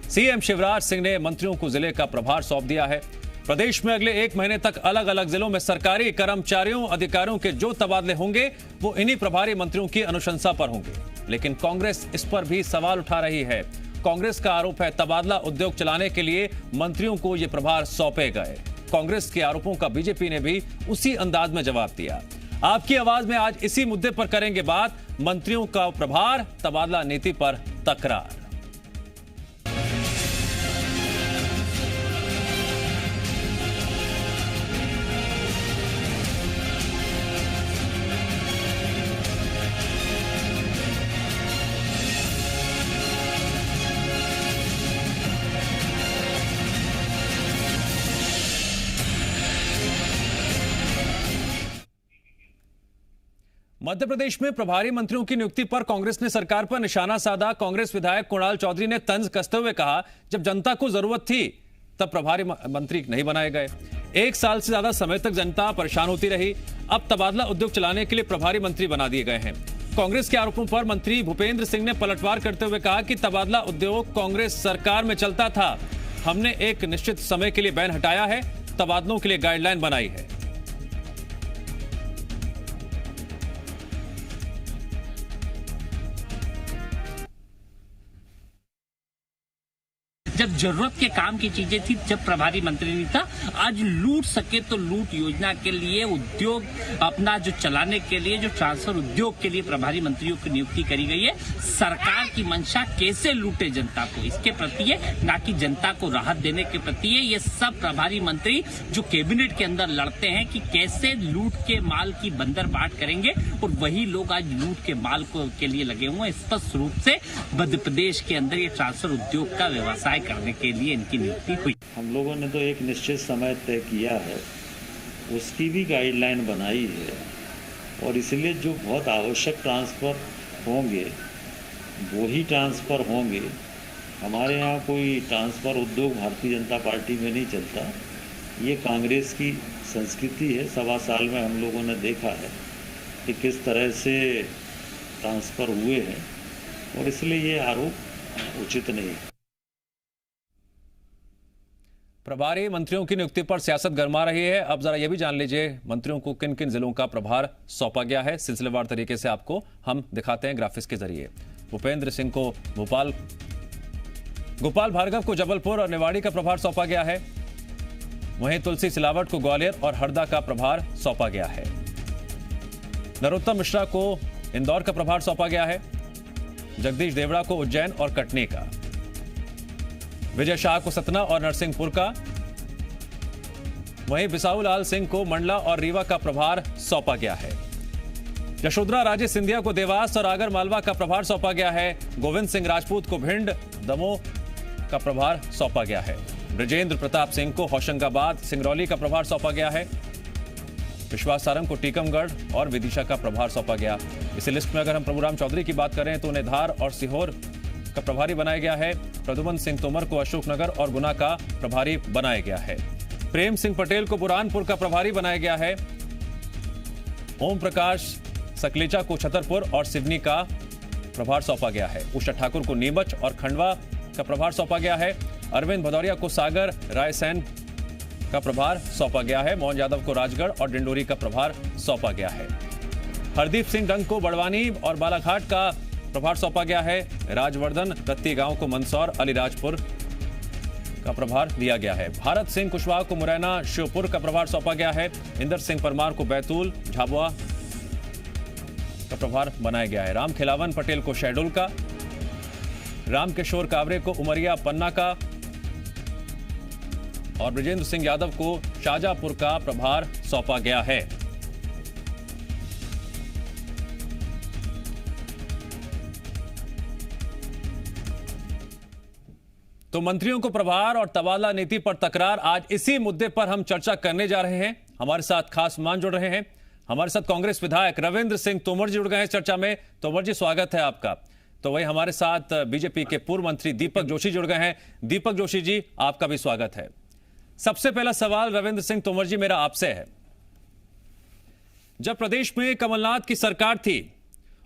CM Shivraj Singh ने मंत्रियों को जिले का प्रभार सौंप दिया है। प्रदेश में अगले 1 महीने तक अलग अलग जिलों में सरकारी कर्मचारियों अधिकारियों के जो तबादले होंगे वो इन्हीं प्रभारी मंत्रियों की अनुशंसा पर होंगे। लेकिन कांग्रेस इस पर भी सवाल उठा रही है। कांग्रेस का आरोप है तबादला उद्योग चलाने के लिए मंत्रियों को ये प्रभार सौंपे गए। कांग्रेस के आरोपों का बीजेपी ने भी उसी अंदाज में जवाब दिया। आपकी आवाज में आज इसी मुद्दे पर करेंगे बात। मंत्रियों का प्रभार, तबादला नीति पर तकरार। मध्य प्रदेश में प्रभारी मंत्रियों की नियुक्ति पर कांग्रेस ने सरकार पर निशाना साधा। कांग्रेस विधायक कुणाल चौधरी ने तंज कसते हुए कहा, जब जनता को जरूरत थी तब प्रभारी मंत्री नहीं बनाए गए। 1 साल से ज्यादा समय तक जनता परेशान होती रही। अब तबादला उद्योग चलाने के लिए प्रभारी मंत्री बना दिए गए हैं। कांग्रेस के आरोपों पर मंत्री भूपेंद्र सिंह ने पलटवार करते हुए कहा कि तबादला उद्योग कांग्रेस सरकार में चलता था। हमने एक निश्चित समय के लिए बैन हटाया है, तबादलों के लिए गाइडलाइन बनाई है। जब जरूरत के काम की चीजें थी, जब प्रभारी मंत्री नहीं था, आज लूट सके तो लूट योजना के लिए उद्योग अपना जो चलाने के लिए जो ट्रांसफर उद्योग के लिए प्रभारी मंत्रियों की नियुक्ति करी गई है। सरकार की मंशा कैसे लूटे जनता को, इसके प्रति है, ना कि जनता को राहत देने के प्रति है। ये सब प्रभारी मंत्री जो कैबिनेट के अंदर लड़ते हैं कि कैसे लूट के माल की बंदर बाट करेंगे, और वही लोग आज लूट के माल के लिए लगे हुए हैं। स्पष्ट रूप से मध्य प्रदेश के अंदर ये ट्रांसफर उद्योग का व्यवसाय करने के लिए इनकी नियुक्ति हुई। हम लोगों ने तो एक निश्चित समय तय किया है, उसकी भी गाइडलाइन बनाई है, और इसलिए जो बहुत आवश्यक ट्रांसफ़र होंगे वो ही ट्रांसफ़र होंगे। हमारे यहाँ कोई ट्रांसफ़र उद्योग भारतीय जनता पार्टी में नहीं चलता। ये कांग्रेस की संस्कृति है। 1.25 साल में हम लोगों ने देखा है कि किस तरह से ट्रांसफ़र हुए हैं, और इसलिए ये आरोप उचित नहीं है। प्रभारी मंत्रियों की नियुक्ति पर सियासत गरमा रही है। अब जरा यह भी जान लीजिए मंत्रियों को किन किन जिलों का प्रभार सौंपा गया है। सिलसिलेवार तरीके से आपको हम दिखाते हैं ग्राफिक्स के जरिए। भूपेंद्र सिंह को भोपाल, गोपाल भार्गव को जबलपुर और निवाड़ी का प्रभार सौंपा गया है। वहीं तुलसी सिलावट को ग्वालियर और हरदा का प्रभार सौंपा गया है। नरोत्तम मिश्रा को इंदौर का प्रभार सौंपा गया है। जगदीश देवड़ा को उज्जैन और कटनी का, विजय शाह को सतना और नरसिंहपुर का, वहीं बिसाहू लाल सिंह को मंडला और रीवा का प्रभार सौंपा गया है। यशोधरा राजे सिंधिया को देवास और आगर मालवा का प्रभार सौंपा गया है। गोविंद सिंह राजपूत को भिंड, दमोह का प्रभार सौंपा गया है। ब्रजेंद्र प्रताप सिंह को होशंगाबाद, सिंगरौली का प्रभार सौंपा गया है। विश्वास सारंग को टीकमगढ़ और विदिशा का प्रभार सौंपा गया। इसी लिस्ट में अगर हम प्रभुराम चौधरी की बात करें तो उन्हें धार और सीहोर का प्रभारी बनाया गया है। प्रद्युमन सिंह तोमर को अशोकनगर और गुना का प्रभारी बनाया गया है। प्रेम सिंह पटेल को बुरहानपुर का प्रभारी बनाया गया है। ओम प्रकाश सकलेचा को छतरपुर और सिवनी का प्रभार सौंपा गया है। उषा ठाकुर को नीमच और खंडवा का प्रभार सौंपा गया है। अरविंद भदौरिया को सागर रायसेन का प्रभार सौंपा गया है। मोहन यादव को राजगढ़ और डिंडोरी का प्रभार सौंपा गया है। हरदीप सिंह डंग को बड़वानी और बालाघाट का प्रभार सौंपा गया है। राजवर्धन रत्ती गांव को मंदसौर अलीराजपुर का प्रभार दिया गया है। भारत सिंह कुशवाहा को मुरैना श्योपुर का प्रभार सौंपा गया है। इंदर सिंह परमार को बैतूल झाबुआ का प्रभार बनाया गया है। राम खिलावन पटेल को शहडोल का, रामकिशोर कावरे को उमरिया पन्ना का और ब्रजेंद्र सिंह यादव को शाहजहांपुर का प्रभार सौंपा गया है। तो मंत्रियों को प्रभार और तबादला नीति पर तकरार, आज इसी मुद्दे पर हम चर्चा करने जा रहे हैं। हमारे साथ खास मेहमान जुड़ रहे हैं। हमारे साथ कांग्रेस विधायक रविंद्र सिंह तोमर जी जुड़ गए हैं चर्चा में। तोमर जी, स्वागत है आपका। तो वही हमारे साथ बीजेपी के पूर्व मंत्री दीपक जोशी जुड़ गए हैं। दीपक जोशी जी, आपका भी स्वागत है। सबसे पहला सवाल रविंद्र सिंह तोमर जी मेरा आपसे है, जब प्रदेश में कमलनाथ की सरकार थी,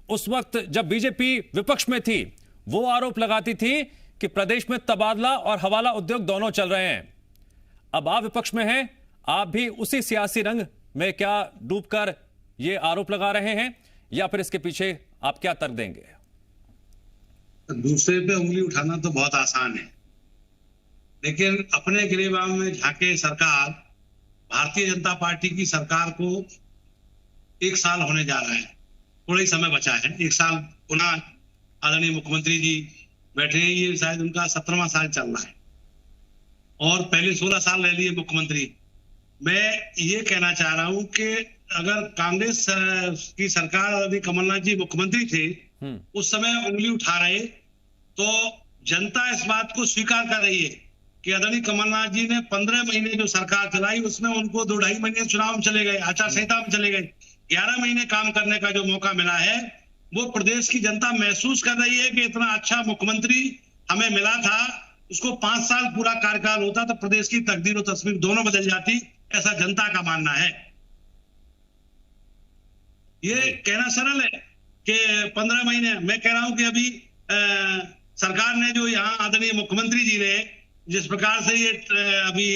उस वक्त जब बीजेपी विपक्ष में थी, वो आरोप लगाती थी कि प्रदेश में तबादला और हवाला उद्योग दोनों चल रहे हैं। अब आप विपक्ष में हैं, आप भी उसी सियासी रंग में क्या डूबकर ये आरोप लगा रहे हैं, या फिर इसके पीछे आप क्या तर्क देंगे? दूसरे पे उंगली उठाना तो बहुत आसान है, लेकिन अपने गिरेबान में झांके सरकार, भारतीय जनता पार्टी की सरकार को 1 साल होने जा रहा है, थोड़ा ही समय बचा है। 1 साल पुनः आदरणीय मुख्यमंत्री जी बैठे हैं, ये शायद उनका 17वां साल चल रहा है और पहले 16 साल रह लिए मुख्यमंत्री। मैं ये कहना चाह रहा हूं कि अगर कांग्रेस की सरकार और अभी कमलनाथ जी मुख्यमंत्री थे, उस समय उंगली उठा रहे, तो जनता इस बात को स्वीकार कर रही है कि आदरणीय कमलनाथ जी ने 15 महीने जो सरकार चलाई, उसमें उनको 2-2.5 महीने चुनाव में चले गए, आचार संहिता में चले गए। 11 महीने काम करने का जो मौका मिला है, वो प्रदेश की जनता महसूस कर रही है कि इतना अच्छा मुख्यमंत्री हमें मिला था, उसको 5 साल पूरा कार्यकाल होता तो प्रदेश की तकदीर और तस्वीर दोनों बदल जाती, ऐसा जनता का मानना है। ये कहना सरल है कि 15 महीने, मैं कह रहा हूं कि अभी सरकार ने जो यहाँ आदरणीय मुख्यमंत्री जी ने जिस प्रकार से ये अभी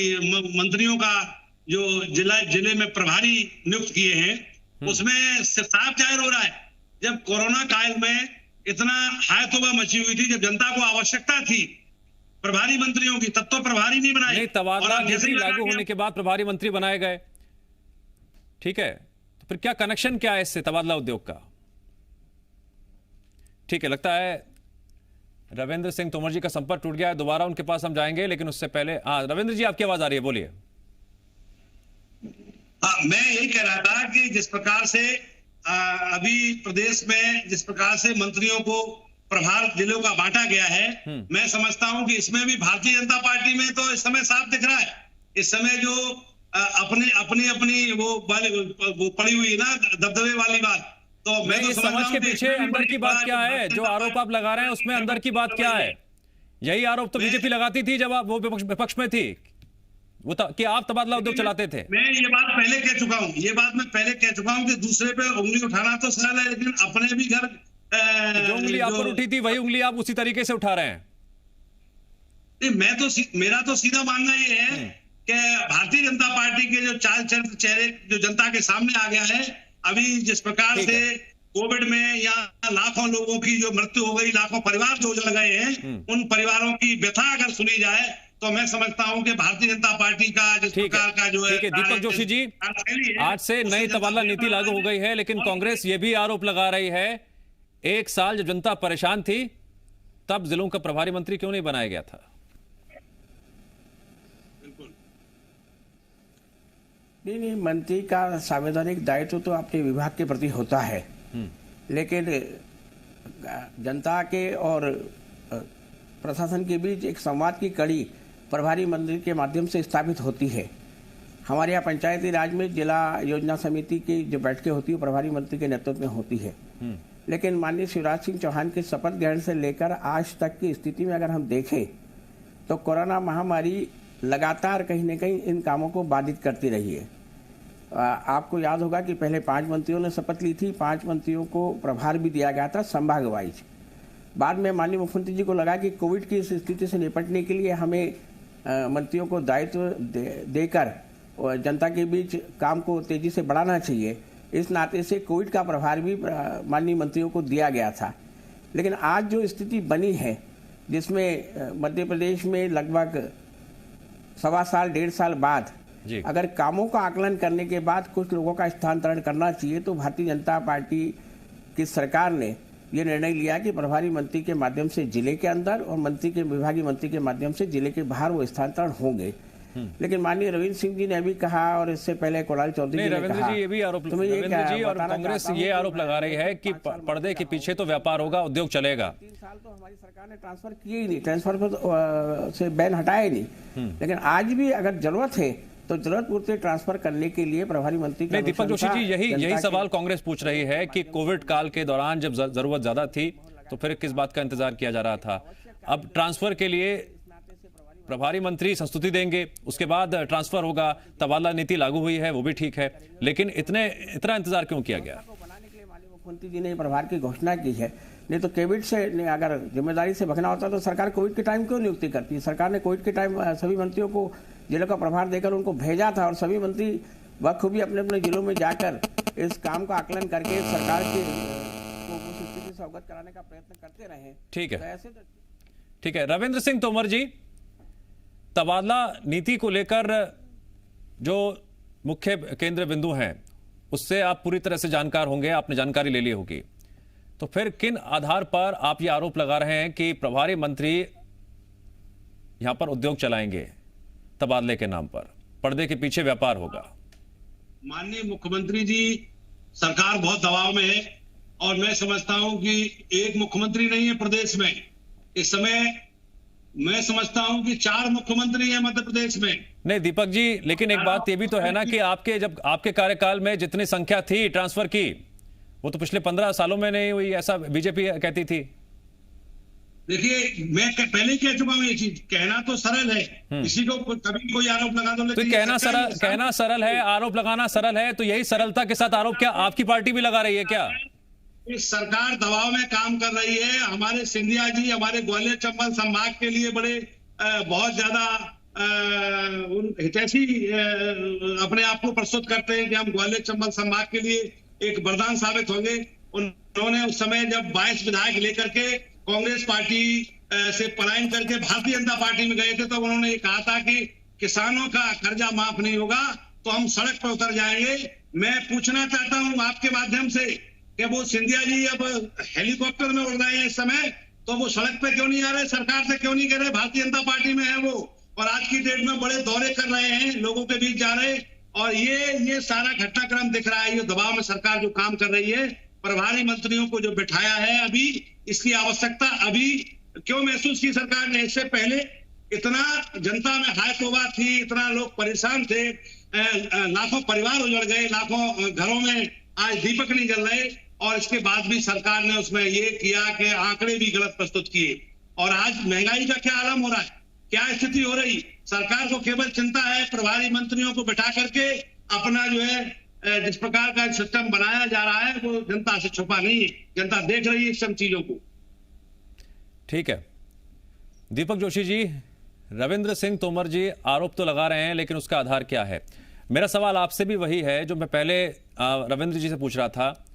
मंत्रियों का जो जिले में प्रभारी नियुक्त किए हैं, उसमें साफ जाहिर हो रहा है, जब कोरोना काल में इतना हाय तौबा मची हुई थी, जब जनता को आवश्यकता थी प्रभारी मंत्रियों की, तब तो प्रभारी नहीं बनाए। नहीं, तबादला नीति लागू होने के बाद प्रभारी मंत्री बनाए गए, ठीक है, तो फिर क्या कनेक्शन क्या है इससे तबादला उद्योग का? ठीक है, लगता है रविंद्र सिंह तोमर जी का संपर्क टूट गया है, दोबारा उनके पास हम जाएंगे, लेकिन उससे पहले रविंद्र जी आपकी आवाज आ रही है, बोलिए। मैं यही कह रहा था कि जिस प्रकार से अभी प्रदेश में जिस प्रकार से मंत्रियों को प्रभार जिलों का बांटा गया है, मैं समझता हूं कि इसमें भी भारतीय जनता पार्टी में तो इस समय साफ दिख रहा है। इस समय जो अपनी वो पड़ी हुई ना दबदबे वाली बात, तो मैं तो समझ के पीछे अंदर की बात क्या है? जो आरोप आप लगा रहे हैं उसमें अंदर की बात क्या है? यही आरोप तो बीजेपी लगाती थी जब आप वो विपक्ष में थी, वो कि आप तबादला उद्योग चलाते थे। मैं ये बात पहले कह चुका हूं, कि दूसरे पे उंगली उठाना तो सरल है, लेकिन अपने भी घर जो उंगली आप पर उठी थी वही उंगली आप उसी तरीके से उठा रहे हैं। मेरा तो सीधा मानना ये है कि भारतीय जनता पार्टी के जो चाल चेहरे जो जनता के सामने आ गया है, अभी जिस प्रकार से कोविड में यहाँ लाखों लोगों की जो मृत्यु हो गई, लाखों परिवार जो उजड़ गए हैं, उन परिवारों की व्यथा अगर सुनी जाए तो मैं समझता हूं कि भारतीय जनता पार्टी का जिस प्रकार का जो है। दीपक जोशी जी, आज से नई तबादला नीति लागू हो गई है, लेकिन कांग्रेस ये भी आरोप लगा रही है 1 साल जब जनता परेशान थी तब जिलों का प्रभारी मंत्री क्यों नहीं बनाया गया था? नहीं, मंत्री का संवैधानिक दायित्व तो अपने विभाग के प्रति होता है, लेकिन जनता के और प्रशासन के बीच एक संवाद की कड़ी प्रभारी मंत्री के माध्यम से स्थापित होती है। हमारे यहाँ पंचायती राज में जिला योजना समिति की जो बैठकें होती है प्रभारी मंत्री के नेतृत्व में होती है, लेकिन माननीय शिवराज सिंह चौहान के शपथ ग्रहण से लेकर आज तक की स्थिति में अगर हम देखें तो कोरोना महामारी लगातार कहीं न कहीं इन कामों को बाधित करती रही है। आपको याद होगा कि पहले 5 मंत्रियों ने शपथ ली थी, 5 मंत्रियों को प्रभार भी दिया गया था संभाग वाइज। बाद में माननीय मुख्यमंत्री जी को लगा कि कोविड की इस स्थिति से निपटने के लिए हमें मंत्रियों को दायित्व देकर जनता के बीच काम को तेजी से बढ़ाना चाहिए। इस नाते से कोविड का प्रभार भी माननीय मंत्रियों को दिया गया था। लेकिन आज जो स्थिति बनी है, जिसमें मध्य प्रदेश में लगभग 1.25 साल 1.5 साल बाद अगर कामों का आकलन करने के बाद कुछ लोगों का स्थानांतरण करना चाहिए, तो भारतीय जनता पार्टी की सरकार ने ये निर्णय लिया कि प्रभारी मंत्री के माध्यम से जिले के अंदर और मंत्री के विभागीय मंत्री के माध्यम से जिले के बाहर वो स्थानांतरण होंगे। लेकिन माननीय रविंद्र सिंह जी ने भी कहा और इससे पहले कोलाल चौधरी जी ने कहा, ये भी आरोप रविंद्र जी और कांग्रेस ये आरोप लगा रही है कि पर्दे के पीछे तो व्यापार होगा, उद्योग चलेगा। 3 साल तो हमारी सरकार ने ट्रांसफर किए ही नहीं, ट्रांसफर से बैन हटाया ही नहीं। लेकिन आज भी अगर जरूरत है तो जरूरत पूर्ति ट्रांसफर करने के लिए प्रभारी मंत्री नहीं, दीपक जोशी जी यही सवाल कांग्रेस पूछ रही है कि कोविड काल के दौरान जब जरूरत ज्यादा थी तो फिर किस बात का इंतजार किया जा रहा था? अब ट्रांसफर के लिए प्रभारी मंत्री संस्तुति देंगे, उसके बाद ट्रांसफर होगा, तबादला नीति लागू हुई है वो भी ठीक है, लेकिन इतना इंतजार क्यों किया गया? बनाने के लिए माननीय मुख्यमंत्री जी ने प्रभार की घोषणा की है, नहीं तो कैबिनेट से नहीं, अगर जिम्मेदारी से भगना होता तो सरकार कोविड के टाइम क्यों नियुक्ति करती? सरकार ने कोविड के टाइम सभी मंत्रियों को जिलों का प्रभार देकर उनको भेजा था और सभी मंत्री बखूबी अपने अपने जिलों में जाकर इस काम का आकलन करके सरकार की स्थिति से अवगत कराने का प्रयत्न करते रहे। ठीक है, तो ऐसे ठीक है। रविंद्र सिंह तोमर जी, तबादला नीति को लेकर जो मुख्य केंद्र बिंदु हैं उससे आप पूरी तरह से जानकार होंगे, आपने जानकारी ले ली होगी, तो फिर किन आधार पर आप ये आरोप लगा रहे हैं कि प्रभारी मंत्री यहां पर उद्योग चलाएंगे तबादले के नाम पर, पर्दे के पीछे व्यापार होगा? माननीय मुख्यमंत्री जी, सरकार बहुत दबाव में है और मैं समझता हूं कि एक मुख्यमंत्री नहीं है प्रदेश में इस समय। मैं समझता हूं कि 4 मुख्यमंत्री हैं मध्य प्रदेश में। नहीं दीपक जी, लेकिन एक बात ये भी तो है ना कि आपके कार्यकाल में जितनी संख्या थी ट्रांसफर की, वो तो पिछले 15 सालों में नहीं हुई, ऐसा बीजेपी कहती थी। देखिए, मैं पहले कह चुका हूं, ये चीज कहना तो सरल है, किसी को कभी कोई आरोप लगा दो, तो कहना सरल है, आरोप लगाना सरल है, तो यही सरलता के साथ आरोप क्या आपकी पार्टी भी लगा रही है क्या? इस सरकार दबाव में काम कर रही है। हमारे सिंधिया जी हमारे ग्वालियर चंबल संभाग के लिए बड़े बहुत ज्यादा हितैषी अपने आप को प्रस्तुत करते हैं कि हम ग्वालियर चंबल संभाग के लिए एक वरदान साबित होंगे। उन्होंने उस समय जब 22 विधायक लेकर के कांग्रेस पार्टी से पलायन करके भारतीय जनता पार्टी में गए थे, तो उन्होंने ये कहा था कि किसानों का कर्जा माफ नहीं होगा तो हम सड़क पर उतर जाएंगे। मैं पूछना चाहता हूं आपके माध्यम से कि वो सिंधिया जी अब हेलीकॉप्टर में उड़ रहे हैं इस समय, तो वो सड़क पे क्यों नहीं आ रहे, सरकार से क्यों नहीं कह रहे? भारतीय जनता पार्टी में है वो, और आज की डेट में बड़े दौरे कर रहे हैं, लोगों के बीच जा रहे हैं, और ये सारा घटनाक्रम दिख रहा है। ये दबाव में सरकार जो काम कर रही है, प्रभारी मंत्रियों को जो बिठाया है, अभी इसकी आवश्यकता अभी क्यों महसूस की सरकार ने? इससे पहले इतना जनता में हाय तौबा थी, इतना लोग परेशान थे, लाखों परिवार उजड़ गए, लाखों घरों में आज दीपक नहीं जल रहे, और इसके बाद भी सरकार ने उसमें ये किया कि आंकड़े भी गलत प्रस्तुत किए। और आज महंगाई का क्या आलम हो रहा है, क्या स्थिति हो रही? सरकार को केवल चिंता है प्रभारी मंत्रियों को बिठा करके अपना जो है जिस प्रकार का सिस्टम बनाया जा रहा है वो जनता से छुपा नहीं है, जनता देख रही है सब चीजों को। ठीक है दीपक जोशी जी, रविंद्र सिंह तोमर जी आरोप तो लगा रहे हैं, लेकिन उसका आधार क्या है? मेरा सवाल आपसे भी वही है जो मैं पहले रविंद्र जी से पूछ रहा था,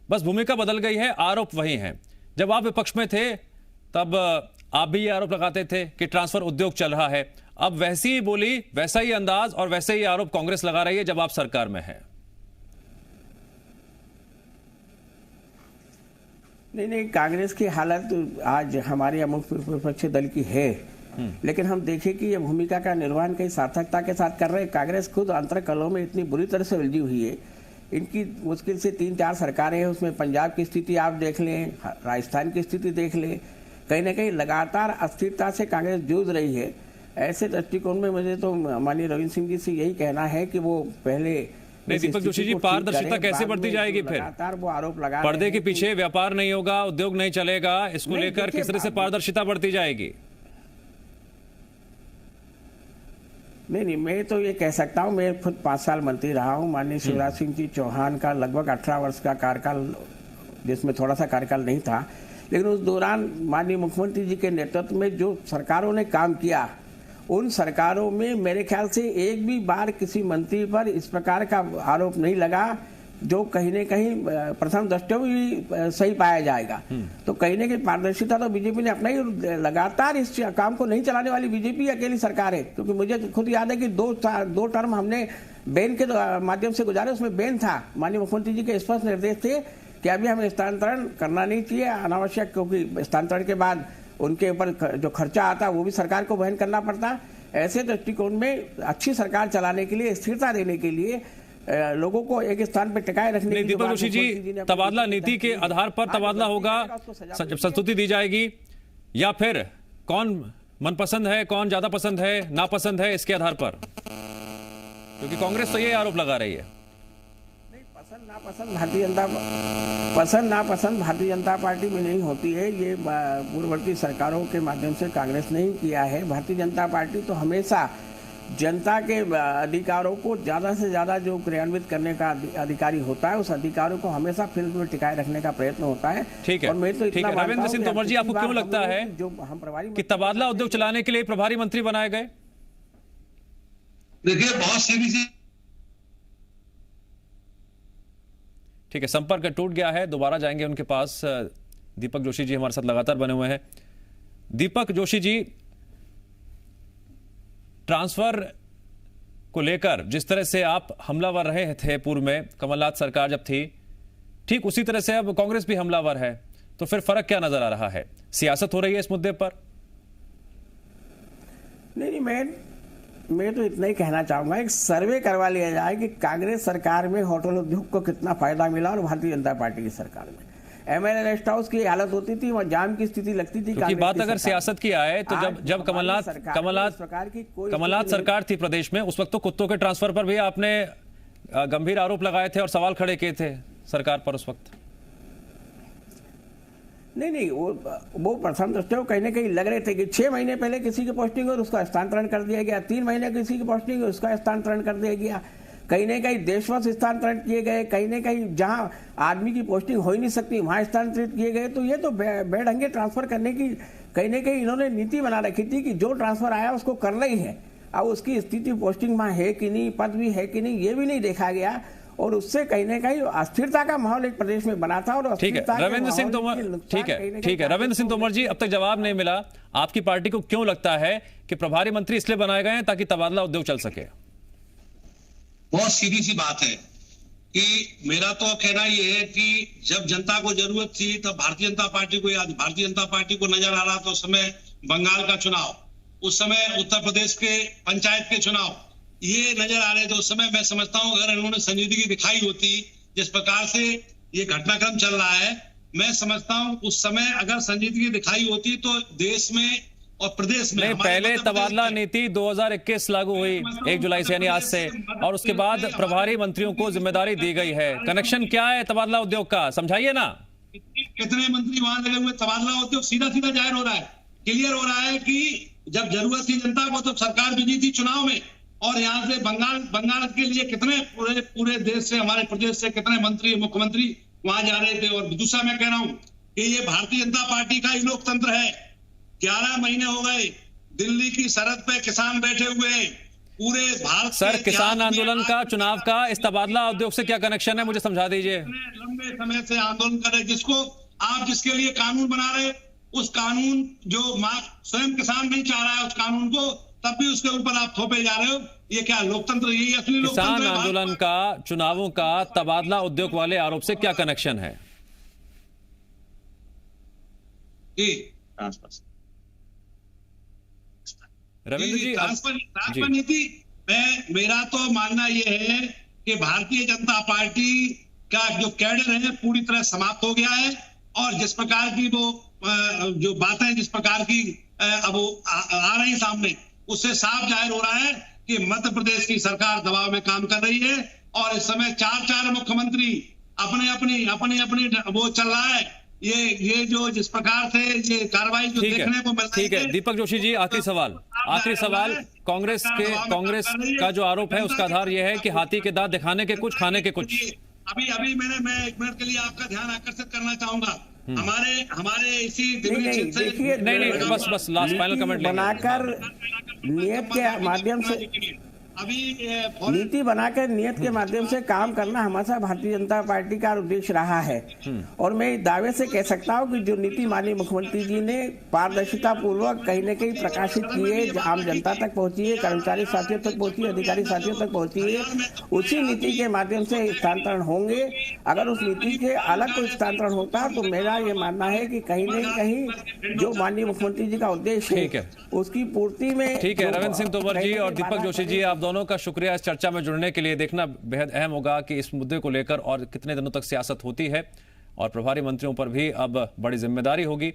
बस भूमिका बदल गई है, आरोप वही हैं। जब आप विपक्ष में थे तब आप भी ये आरोप लगाते थे कि ट्रांसफर उद्योग चल रहा है, अब वैसी ही बोली, वैसा ही अंदाज और वैसे ही आरोप कांग्रेस लगा रही है जब आप सरकार में हैं। नहीं, कांग्रेस की हालत आज हमारे मुख्य विपक्षी दल की है, लेकिन हम देखें कि ये भूमिका का निर्वहन कई सार्थकता के साथ कर रहे हैं। कांग्रेस खुद अंतरकलह में इतनी बुरी तरह से उलझी हुई है, इनकी मुश्किल से 3-4 सरकारें हैं, उसमें पंजाब की स्थिति आप देख लें, राजस्थान की स्थिति देख लें, कहीं ना कहीं लगातार अस्थिरता से कांग्रेस जूझ रही है। ऐसे दृष्टिकोण में मुझे तो माननीय रविंद्र सिंह जी से यही कहना है कि वो पहले नहीं दीपक जोशी जी, पारदर्शिता कैसे बढ़ती जाएगी? फिर वो आरोप लगा पर्दे के पीछे व्यापार नहीं होगा, उद्योग नहीं चलेगा, इसको लेकर किस तरह से पारदर्शिता बढ़ती जाएगी? नहीं, मैं तो ये कह सकता हूँ, मैं खुद 5 साल मंत्री रहा हूँ। माननीय शिवराज सिंह जी चौहान का लगभग 18 वर्ष का कार्यकाल, जिसमें थोड़ा सा कार्यकाल नहीं था, लेकिन उस दौरान माननीय मुख्यमंत्री जी के नेतृत्व में जो सरकारों ने काम किया, उन सरकारों में मेरे ख्याल से एक भी बार किसी मंत्री पर इस प्रकार का आरोप नहीं लगा जो कहीं न कहीं प्रथम दृष्टया भी सही पाया जाएगा। तो कहीं न कहीं पारदर्शिता तो बीजेपी ने अपना ही, लगातार इस काम को नहीं चलाने वाली बीजेपी अकेली सरकार है। क्योंकि मुझे खुद याद है कि 2 टर्म हमने बैन के माध्यम से गुजारे, उसमें बैन था, माननीय मुख्यमंत्री जी के स्पष्ट निर्देश थे कि अभी हमें स्थानांतरण करना नहीं चाहिए अनावश्यक, क्योंकि स्थानांतरण के बाद उनके ऊपर जो खर्चा आता वो भी सरकार को वहन करना पड़ता। ऐसे दृष्टिकोण में अच्छी सरकार चलाने के लिए, स्थिरता देने के लिए, लोगों को एक स्थान पर टिकाए रखने के लिए दीपक जोशी जी, तबादला नीति के आधार पर तबादला होगा, संस्तुति दी जाएगी, या फिर कौन मनपसंद है, कौन ज्यादा पसंद है, नापसंद है, इसके आधार पर? क्योंकि कांग्रेस तो ये आरोप लगा रही है। पसंद नापसंद भारतीय जनता पार्टी में नहीं होती है। ये पूर्ववर्ती सरकारों के माध्यम से कांग्रेस ने ही किया है। भारतीय जनता पार्टी तो हमेशा जनता के अधिकारों को ज्यादा से ज्यादा जो क्रियान्वित करने का अधिकारी होता है, उस अधिकारों को हमेशा फिल्म में टिकाए रखने का प्रयत्न होता है। ठीक है, और मैं तो ठीक है। रविंद्र सिंह तोमर जी, आपको क्यों लगता है जो हम प्रभारी कि तबादला उद्योग चलाने के लिए प्रभारी मंत्री बनाए गए? देखिए, बहुत सीधी सी ठीक है, संपर्क टूट गया है, दोबारा जाएंगे उनके पास। दीपक जोशी जी हमारे साथ लगातार बने हुए हैं। दीपक जोशी जी, ट्रांसफर को लेकर जिस तरह से आप हमलावर रहे थे पूर्व में, कमलनाथ सरकार जब थी, ठीक उसी तरह से अब कांग्रेस भी हमलावर है, तो फिर फर्क क्या नजर आ रहा है? सियासत हो रही है इस मुद्दे पर? नहीं, मैं तो इतना ही कहना चाहूंगा, एक सर्वे करवा लिया जाए कि कांग्रेस सरकार में होटल उद्योग को कितना फायदा मिला और भारतीय जनता पार्टी की सरकार में। एमएलए रेस्ट हाउस की हालत होती थी, वहां जाम की स्थिति लगती थी। क्योंकि बात अगर सियासत की आए तो जब कमलनाथ सरकार थी प्रदेश में, उस वक्त तो कुत्तों के ट्रांसफर पर भी आपने गंभीर आरोप लगाए थे और सवाल खड़े किए थे सरकार पर उस वक्त। नहीं, वो प्रथम दृष्टया कहीं ना कहीं लग रहे थे कि 6 महीने पहले किसी की पोस्टिंग और उसका स्थानांतरण कर दिया गया, 3 महीने किसी की पोस्टिंग और उसका स्थानांतरण कर दिया गया, कहीं ना कहीं देशवश स्थानांतरण किए गए, कहीं ना कहीं जहां आदमी की पोस्टिंग हो ही नहीं सकती वहां स्थानांतरित किए गए। तो ये तो बेढंगे ट्रांसफर करने की कहीं ना कहीं इन्होंने नीति बना रखी थी कि जो ट्रांसफर आया उसको करना ही है। अब उसकी स्थिति पोस्टिंग वहां है कि नहीं, पद भी है कि नहीं, ये भी नहीं देखा गया, और उससे कहीं ना कहीं अस्थिरता का माहौल एक प्रदेश में बना था। और ठीक है रविंद्र सिंह तोमर, ठीक है रविंद्र सिंह तोमर जी, अब तक जवाब नहीं मिला। आपकी पार्टी को क्यों लगता है कि प्रभारी मंत्री इसलिए बनाए गए हैं ताकि तबादला उद्योग चल सके? बहुत सीधी सी बात है कि मेरा तो कहना यह है कि जब जनता को जरूरत थी तब भारतीय जनता पार्टी को याद, भारतीय जनता पार्टी को नजर आ रहा था उस समय बंगाल का चुनाव, उस समय उत्तर प्रदेश के पंचायत के चुनाव, ये नजर आ रहे थे उस समय। मैं समझता हूं अगर इन्होंने संजीदगी दिखाई होती, जिस प्रकार से ये घटनाक्रम चल रहा है, मैं समझता हूं उस समय अगर संजीदगी दिखाई होती तो देश में और प्रदेश में। नहीं, पहले तबादला नीति 2021 लागू हुई 1 जुलाई से, यानी आज से, और उसके बाद प्रभारी मंत्रियों को जिम्मेदारी दी गई है। कनेक्शन क्या है तबादला उद्योग का, समझाइए ना। कितने मंत्री वहां लगे हुए, तबादला उद्योग सीधा सीधा जाहिर हो रहा है, क्लियर हो रहा है कि जब जरूरत थी जनता को तो सरकार बिजी थी चुनाव में, और यहाँ से बंगाल के लिए कितने पूरे देश से, हमारे प्रदेश से कितने मंत्री मुख्यमंत्री वहां जा रहे थे। और दूसरा मैं कह रहा हूं कि ये भारतीय जनता पार्टी का ही लोकतंत्र है। 11 महीने हो गए दिल्ली की सरहद पे किसान बैठे हुए हैं, पूरे भारत। सर, किसान आंदोलन का, चुनाव का इस तबादला उद्योग से क्या कनेक्शन है, मुझे समझा दीजिए। लंबे समय से आंदोलन कर रहे, जिसके लिए कानून बना रहे, उस कानून जो स्वयं किसान नहीं चाह रहा है उस कानून को, तब भी उसके ऊपर आप थोपे जा रहे हो। ये क्या लोकतंत्र? यही असली लोकतंत्र है। किसान आंदोलन का, चुनावों का, तबादला उद्योग वाले आरोप से क्या कनेक्शन है? रविंद्र जी, ट्रांसफर नीति, मेरा तो मानना यह है कि भारतीय जनता पार्टी का जो कैडर है पूरी तरह समाप्त हो गया है, और जिस प्रकार की वो जो बातें जिस प्रकार की अब वो आ रही सामने, उससे साफ जाहिर हो रहा है कि मध्य प्रदेश की सरकार दबाव में काम कर रही है, और इस समय 4 मुख्यमंत्री अपनी वो चल रहा है। ये जो जिस प्रकार से ये कार्रवाई जो देखने को मिल रही है। ठीक है दीपक जोशी जी, आखिरी सवाल कांग्रेस का जो आरोप है उसका आधार यह है कि हाथी के दांत दिखाने के कुछ, खाने के कुछ। अभी मैं 1 मिनट के लिए आपका ध्यान आकर्षित करना चाहूंगा। हमारे इसी नहीं, बस लास्ट फाइनल कमेंट बनाकर नियत के माध्यम से, नीति बनाकर नियत के माध्यम से काम करना हमेशा भारतीय जनता पार्टी का उद्देश्य रहा है। और मैं दावे से कह सकता हूं कि जो नीति माननीय मुख्यमंत्री जी ने पारदर्शिता पूर्वक कहीं न कहीं प्रकाशित किए, आम जनता तक पहुंची है, कर्मचारी साथियों तक पहुंची है, अधिकारी साथियों तक पहुंची है, उसी नीति के माध्यम से स्थानांतरण होंगे। अगर उस नीति के अलग कोई स्थानांतरण होता तो मेरा ये मानना है कि कहीं न कहीं जो माननीय मुख्यमंत्री जी का उद्देश्य है उसकी पूर्ति में। ठीक है रविंद्र सिंह तोमर जी और दीपक जोशी जी, आप दोनों का शुक्रिया इस चर्चा में जुड़ने के लिए। देखना बेहद अहम होगा कि इस मुद्दे को लेकर और कितने दिनों तक सियासत होती है, और प्रभारी मंत्रियों पर भी अब बड़ी जिम्मेदारी होगी।